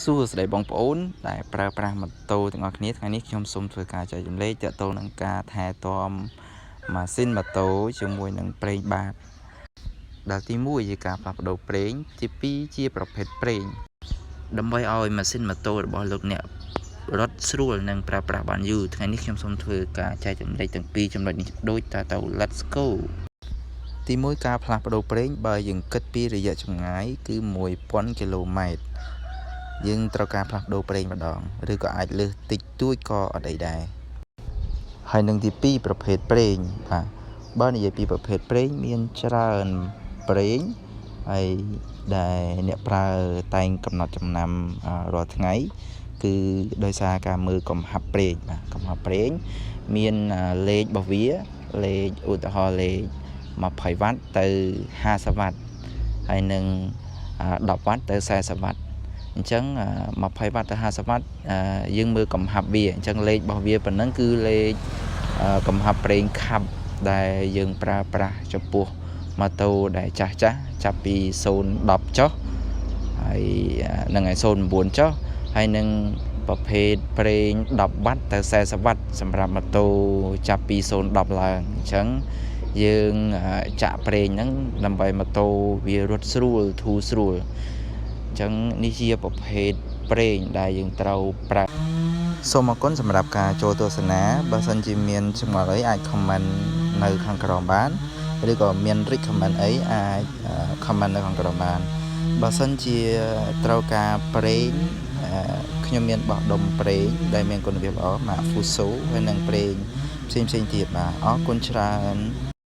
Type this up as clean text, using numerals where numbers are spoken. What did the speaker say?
សួស្តីបងប្អូនដែលប្រើប្រាស់ម៉ូតូទាំងអស់គ្នាថ្ងៃនេះខ្ញុំសូមធ្វើការចែករំលែកទាក់ទងនឹងការថែទាំម៉ាស៊ីនម៉ូតូជាមួយនឹងប្រេងបាតដែលទី1ជាការផ្លាស់ប្ដូរប្រេងទី2ជាប្រភេទប្រេងដើម្បីឲ្យម៉ាស៊ីនម៉ូតូរបស់លោកអ្នករត់ស្រួលនិងប្រើប្រាស់បានយូរថ្ងៃនេះខ្ញុំសូមធ្វើការចែករំលែកទាំងពីរចំណុចនេះដូចតទៅ Let's go ទី1ការផ្លាស់ប្ដូរប្រេងបើយើងគិតពីរយៈចម្ងាយគឺ 1000 គីឡូម៉ែត្រយើងត្រូវការផ្លាស់ប្ដូរប្រេងម្ដងឬក៏អាចលើសតិចតួចក៏អត់អីដែរហើយនឹងទី2ប្រភេទប្រេងបាទបើនិយាយពីប្រភេទប្រេងមានច្រើនប្រេងហើយដែលអ្នកប្រើតែងកំណត់ចំណាំរាល់ថ្ងៃគឺដោយសារការមើលកំហាប់ប្រេងបាទកំហាប់ប្រេងមានលេខរបស់វាលេខឧទាហរណ៍លេខ20វ៉ាត់ទៅ50វ៉ាត់ហើយនឹង10វ៉ាត់ទៅ40វ៉ាត់អញ្ចឹង20វ៉ាត់ទៅ50វ៉ាត់យើងមើលកំហាប់វាអញ្ចឹងលេខរបស់វាប៉ុណ្ណឹងគឺលេខកំហាប់ប្រេងខាប់ដែលយើងប្រើប្រាស់ចំពោះម៉ូតូដែលចាស់ចាប់ពី010ចុះហើយនឹងឲ្យ09ចុះហើយនឹងប្រភេទប្រេង10វ៉ាត់ទៅ40វ៉ាត់សម្រាប់ម៉ូតូចាប់ពី010ឡើងអញ្ចឹងយើងចាក់ប្រេងហ្នឹងដើម្បីម៉ូតូវារត់ស្រួលធូរស្រួលអញ្ចឹងនេះជាប្រភេទប្រេងដែលយើងត្រូវប្រើសូមអរគុណសម្រាប់ការចូលទស្សនាបើសិនជាមានចម្ងល់អីអាច comment នៅខាងក្រោមបានឬក៏មាន recommend អីអាច comment នៅខាងក្រោមបានបើសិនជាត្រូវការប្រេងខ្ញុំមានបោះដុំប្រេងដែលមានគុណភាពល្អម៉ាក Fuso ហើយនិងប្រេងផ្សេងទៀតបាទអរគុណច្រើន